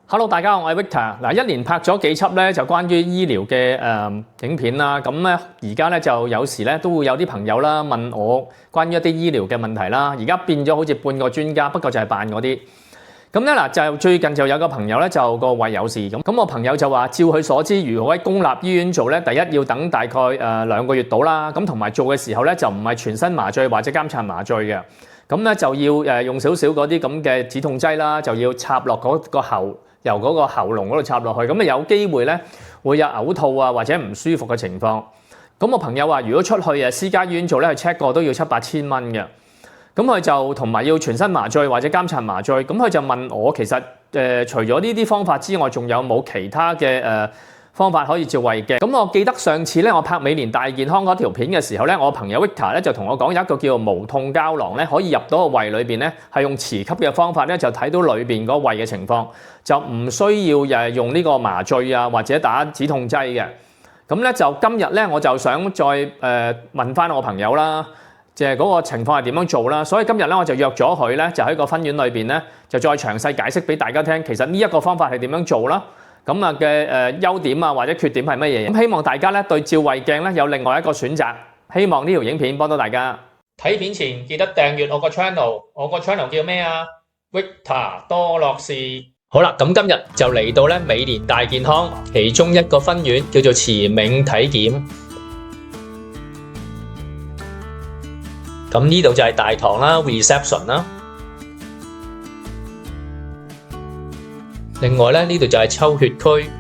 Hello，大家好，我係 Victor。嗱，一連拍咗幾輯咧，就關於醫療嘅影片啦。咁咧，而家咧就有時咧都會有啲朋友啦問我關於一啲醫療嘅問題啦。而家變咗好似半個專家，不過就係扮嗰啲。咁咧嗱，就最近就有個朋友咧就個胃有事咁，我朋友就話照佢所知，如果喺公立醫院做咧，第一要等大概2個月到啦。咁同埋做嘅時候咧就唔係全身麻醉或者監察麻醉嘅。咁咧就要用少少嗰啲咁嘅止痛劑啦，就要插落嗰個喉。由嗰個喉嚨嗰度插落去，咁有機會咧會有嘔吐啊或者唔舒服嘅情況。咁我朋友話，如果出去私家醫院做咧，去 check 過都要7-8千蚊嘅。咁佢就同埋要全身麻醉或者監察麻醉。咁佢就問我，其實除咗呢啲方法之外，仲有冇其他嘅方法可以照胃鏡？咁我記得上次咧，我拍美年大健康嗰條片嘅時候咧，我朋友 Victor 咧就同我講有一個叫做無痛膠囊咧，可以入到個胃裏邊咧，係用磁吸嘅方法咧就睇到裏邊嗰胃嘅情況，就唔需要用呢個麻醉啊或者打止痛劑嘅。咁咧就今日咧我就想再問翻我朋友啦，即係嗰個情況係點樣做啦。所以今日咧我就約咗佢咧，就喺個分院裏邊咧就再詳細解釋俾大家聽，其實呢一個方法係點樣做啦。咁嘅優點啊或者缺點係乜嘢？咁希望大家咧對照胃鏡咧有另外一個選擇。希望呢條影片幫到大家。睇片前記得訂閱我個 channel， 我個 channel 叫咩啊 ？Victor 多樂士。好啦，咁今日就嚟到咧美年大健康其中一個分院叫做慈銘體檢。咁呢度就係大堂啦 ，reception 啦。另外咧，呢度就係抽血區。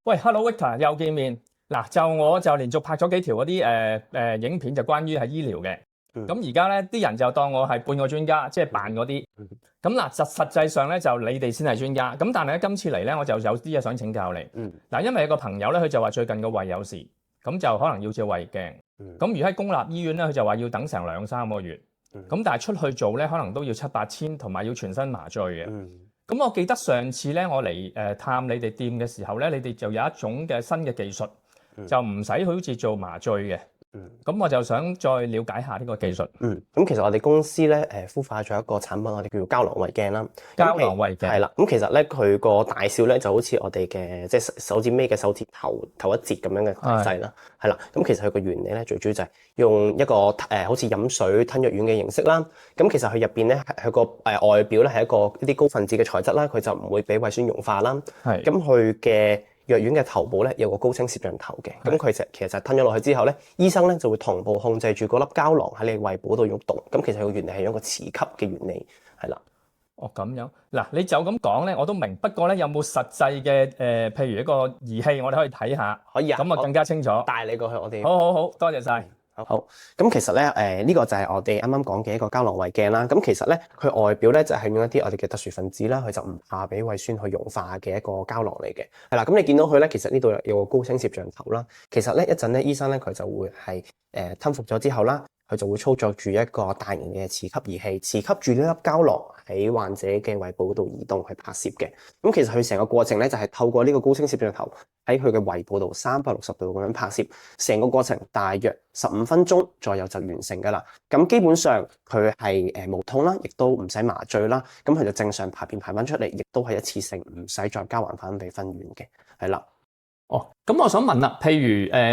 喂 ，Hello Victor， 又見面。嗱，我就連續拍咗幾條嗰啲影片，就關於係醫療嘅。咁而家咧，啲人就當我係半個專家，即係扮嗰啲。咁嗱，實際上咧就你哋先係專家。咁但係咧今次嚟咧，我就有啲嘢想請教你。嗱，因為有個朋友咧，佢就話最近個胃有事，咁就可能要照胃鏡。咁如果喺公立醫院咧，佢就話要等成2-3個月。咁但係出去做咧，可能都要7-8千，同埋要全身麻醉嘅。咁我記得上次咧，我嚟探你哋店嘅時候咧，你哋就有一種嘅新嘅技術，就唔使好似做麻醉嘅。咁我就想再了解下呢個技術。咁其實我哋公司咧孵化咗一個產品，我哋叫做膠囊胃鏡啦。膠囊胃鏡係啦。咁其實咧佢個大小咧就好似我哋嘅即係手指尾嘅手指頭一節咁樣嘅大細啦。係啦。咁其實佢個原理咧最主要就係用一個好似飲水吞藥丸嘅形式啦。咁其實佢入邊咧佢個外表咧係一啲高分子嘅材質啦，佢就唔會俾胃酸溶化啦。係。咁佢嘅藥丸嘅頭部咧有個高清攝像頭嘅，咁佢其實吞咗落去之後咧，醫生咧就會同步控制住嗰粒膠囊喺你胃部度喐動。咁其實個原理係一個磁吸嘅原理，係啦。哦，咁樣嗱，你就咁講咧，我都明。不過咧，有冇實際嘅譬如一個儀器，我哋可以睇下？可以啊，咁啊更加清楚。帶你過去我哋。好，多謝晒。好，咁其實咧，呢個就係我哋啱啱講嘅一個膠囊胃鏡啦。咁其實咧，佢外表咧就係用一啲我哋嘅特殊分子啦，佢就唔怕俾胃酸去溶化嘅一個膠囊嚟嘅。係啦，咁你見到佢咧，其實呢度有個高清攝像頭啦。其實咧一陣咧，醫生咧佢就會係吞服咗之後啦，佢就會操作住一個大型嘅磁吸儀器，磁吸住呢粒膠囊喺患者嘅胃部嗰度移動去拍攝嘅。咁其實佢成個過程咧就係透過呢個高清攝像頭喺佢嘅胃部度360度咁樣拍攝，成個過程大約15分鐘左右就完成㗎啦。咁基本上佢係無痛啦，亦都唔使麻醉啦。咁佢就正常排便排翻出嚟，亦都係一次性，唔使再交還翻俾分院嘅，係啦。哦，咁我想問啦，譬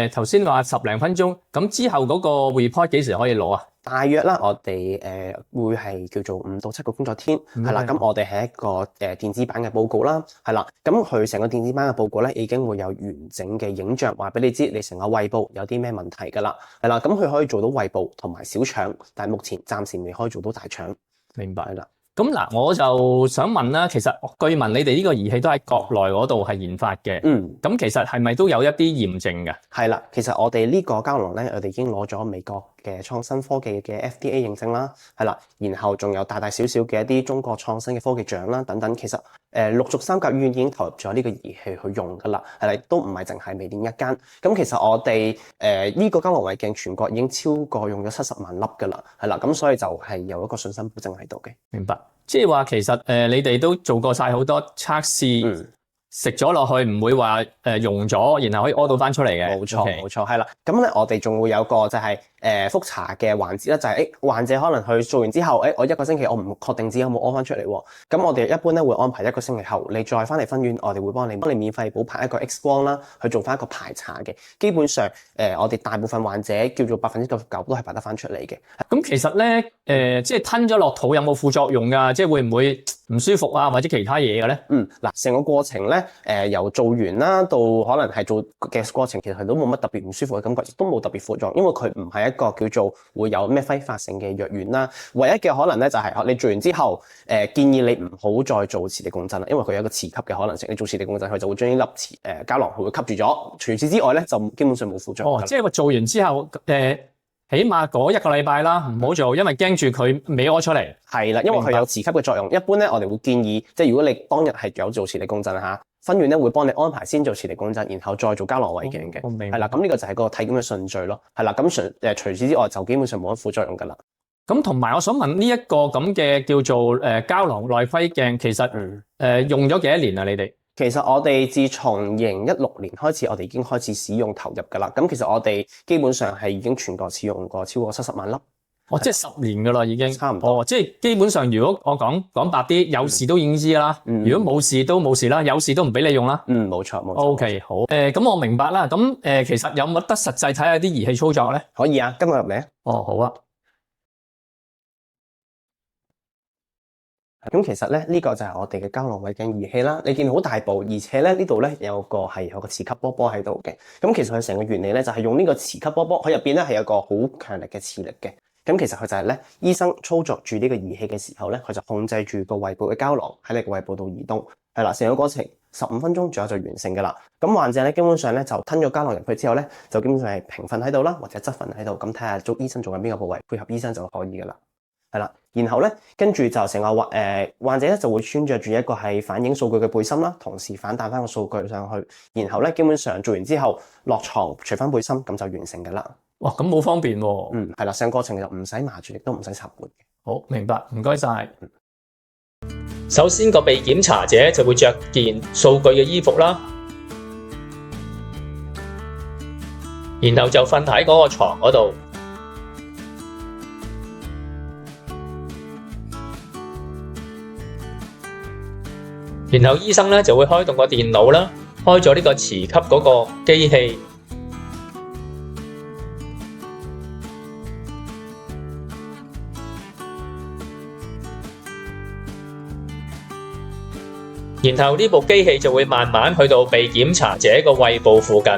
如頭先話10零分鐘，咁之後嗰個 report 幾時可以攞啊？大約啦，我哋會係叫做5到7個工作天，係啦。咁我哋係一個電子版嘅報告啦，係啦。咁佢成個電子版嘅報告咧，已經會有完整嘅影像話俾你知，你成個胃部有啲咩問題㗎啦，係啦。咁佢可以做到胃部同埋小腸，但係目前暫時未可以做到大腸。明白啦。咁嗱，我就想問啦，其實據聞你哋呢個儀器都喺國內嗰度係研發嘅，咁其實係咪都有一啲驗證嘅？係啦，其實我哋呢個膠囊咧，我哋已經攞咗美國嘅創新科技嘅 FDA 認證啦，係啦，然後仲有大大小小嘅一啲中國創新嘅科技獎啦等等，其實陸續3甲醫院已經投入咗呢個儀器去用㗎啦，係啦，都唔係淨係微電一間。咁其實我哋呢個膠囊胃鏡全國已經超過用咗70萬粒㗎啦，係啦，咁所以就係有一個信心保證喺度嘅。明白，即係話其實你哋都做過晒好多測試，食咗落去唔會話溶咗，然後可以屙到翻出嚟嘅。冇錯 OK 冇錯，係啦。咁咧我哋仲會有個就係覆查嘅環節啦，就係患者可能去做完之後，我一個星期我唔確定自己有冇屙翻出嚟喎。咁我哋一般咧會安排一個星期後，你再翻嚟分院，我哋會幫你免費補拍一個 X 光啦，去做翻一個排查嘅。基本上我哋大部分患者叫做99%都係排得翻出嚟嘅。咁其實咧即係吞咗落肚有冇副作用㗎？即係會唔會唔舒服啊，或者其他嘢嘅咧？嗱，成個過程咧由做完啦到可能係做嘅過程，其實都冇乜特別唔舒服嘅感覺，亦都冇特別副作用，因為佢唔係一個叫做會有咩揮發性嘅藥丸啦。唯一嘅可能咧就係你做完之後建議你唔好再做磁力共振啦，因為佢有一個磁吸嘅可能性。你做磁力共振佢就會將呢粒膠囊佢會吸住咗。除此之外咧就基本上冇副作用。即係話做完之後起碼嗰1個禮拜啦，唔好做，因為驚住佢未屙出嚟。係啦，因為佢有磁吸嘅作用。一般咧，我哋會建議，即係如果你當日係有做磁力共振嚇，分院咧會幫你安排先做磁力共振，然後再做膠囊胃鏡嘅。係啦，咁呢個就係個體檢嘅順序咯。係啦，咁除此之外就基本上冇乜副作用㗎啦。咁同埋我想問呢一個咁嘅叫做膠囊內窺鏡，其實用咗幾多年啊？你哋？其實我哋自從2016年開始，我哋已經開始使用投入㗎啦。咁其實我哋基本上係已經全國使用過超過70萬粒。即係10年㗎啦，已經差唔多。即係基本上，如果我講白啲，有事都已經知啦。如果冇事都冇事啦，有事都唔俾你用啦。冇錯。OK， 好。咁我明白啦。咁其實有冇得實際睇下啲儀器操作咧？可以啊，跟我入嚟啊。好啊。咁其實咧呢個就係我哋嘅膠囊胃鏡儀器啦。你見好大部，而且咧呢度咧有個磁吸波波喺度嘅。咁其實佢成個原理咧就係用呢個磁吸波波，佢入邊咧係有個好強力嘅磁力嘅。咁其實佢就係咧醫生操作住呢個儀器嘅時候咧，佢就控制住個胃部嘅膠囊喺你個胃部度移動。係啦，成個過程15分鐘左右就完成㗎啦。咁患者咧基本上咧就吞咗膠囊入去之後咧，就基本上係平瞓喺度啦，或者側瞓喺度，咁睇下醫生做緊邊個部位，配合醫生就可以㗎啦。係啦，然後咧跟住就成個患者咧就會穿着住一個係反映數據嘅背心啦，同時反彈翻個數據上去，然後咧基本上做完之後落床除翻背心，咁就完成㗎啦。哇，咁好方便喎。係啦，成個過程就唔使麻醉，亦都唔使插管嘅。好，明白，唔該晒。首先個被檢查者就會着件數據嘅衣服啦，然後就瞓喺嗰個床嗰度。然後醫生咧就會開動個電腦啦，開咗呢個磁吸嗰個機器，然後呢部機器就會慢慢去到被檢查者個胃部附近。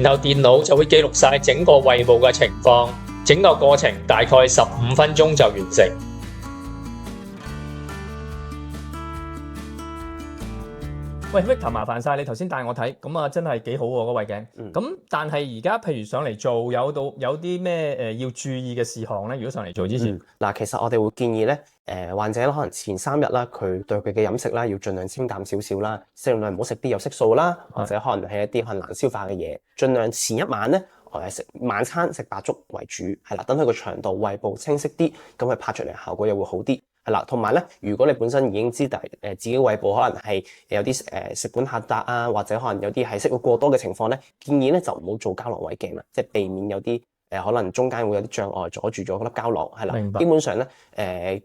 然後電腦就會記錄晒整個胃部嘅情況，整個過程大概15分鐘就完成。喂 Victor， 麻煩晒你頭先帶我睇，咁啊真係幾好喎個胃鏡。咁但係而家譬如上嚟做有啲咩要注意嘅事項咧？如果上嚟做之前，其實我哋會建議咧，患者可能前3日啦，佢對佢嘅飲食啦要盡量清淡少少啦，盡量唔好食啲有色素啦，或者可能係一啲可能難消化嘅嘢，盡量前一晚咧食晚餐食白粥為主，係啦，等佢個腸道胃部清晰啲，咁佢拍出嚟效果又會好啲。係啦，同埋咧，如果你本身已經知道自己胃部可能係有啲食管狹窄啊，或者可能有啲係食物過多嘅情況咧，建議咧就唔好做膠囊胃鏡啦，即係避免有啲可能中間會有啲障礙阻住咗嗰粒膠囊，係啦。明白。基本上咧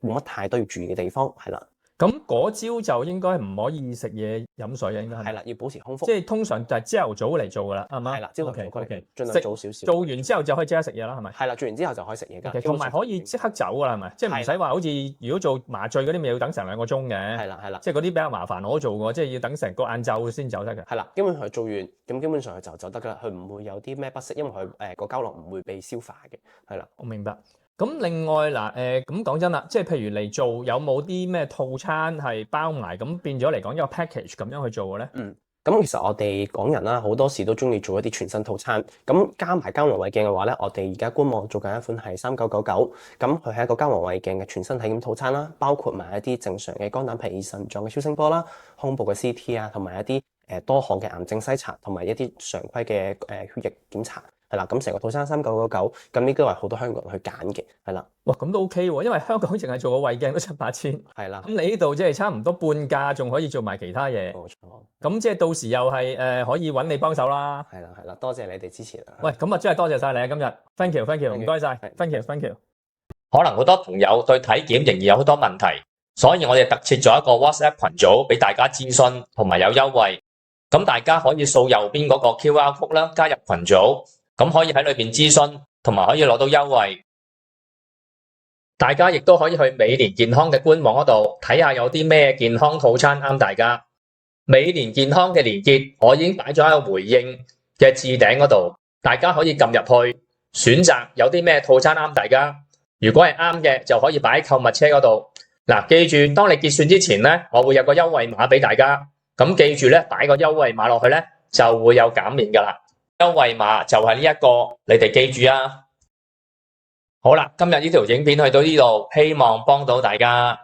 冇乜太多要注意嘅地方，係啦。咁嗰朝就應該唔可以食嘢飲水嘅，應該係啦，要保持空腹。即係通常就係朝頭早嚟做噶啦，係嘛？係啦，朝頭早盡量早少少。做完之後就可以即刻食嘢啦，係咪？係啦，做完之後就可以食嘢㗎。同埋可以即刻走㗎啦，係咪？即係唔使話好似如果做麻醉嗰啲咪要等成2個鐘嘅。係啦，係啦。即係嗰啲比較麻煩，我都做過，即係要等成個晏晝先走得嘅。係啦，基本上佢做完咁，基本上佢就走得㗎啦，佢唔會有啲咩不適，因為佢個膠囊唔會被消化嘅。係啦，我明白。咁另外嗱，咁講真啦，即係譬如嚟做有冇啲咩套餐係包埋咁變咗嚟講一個 package 咁樣去做嘅咧？咁其實我哋港人啦，好多時都中意做一啲全身套餐。咁加埋膠囊胃鏡嘅話咧，我哋而家官網做緊一款係3999，咁佢係一個膠囊胃鏡嘅全身體檢套餐啦，包括埋一啲正常嘅肝膽脾腎臟嘅超聲波啦、胸部嘅 CT 啊，同埋一啲多項嘅癌症篩查，同埋一啲常規嘅血液檢查。係啦，咁成個套餐3999，咁呢個係好多香港人去揀嘅，係啦。哇，咁都 OK 喎，因為香港淨係做個胃鏡都7、8千，係啦。咁你呢度即係差唔多半價，仲可以做埋其他嘢。冇錯。咁即係到時又係可以揾你幫手啦。係啦，多謝你哋支持啦。喂，咁啊真係多謝晒你啊，今日 thank you，唔該晒係，thank you。可能好多朋友對體檢仍然有好多問題，所以我哋特設咗一個 WhatsApp 群組俾大家諮詢，同埋有優惠。咁大家可以掃右邊嗰個 QR code 啦，加入群組。咁可以喺裏邊諮詢，同埋可以攞到優惠。大家亦都可以去美年健康嘅官網嗰度睇下有啲咩健康套餐啱大家。美年健康嘅連結我已經擺咗喺個回應嘅置頂嗰度，大家可以撳入去選擇有啲咩套餐啱大家。如果係啱嘅，就可以擺喺購物車嗰度。嗱，記住當你結算之前咧，我會有個優惠碼俾大家。咁記住咧，擺個優惠碼落去咧，就會有減免噶啦。優惠碼就係呢一個，你哋記住啊！好啦，今日呢條影片去到呢度，希望幫到大家。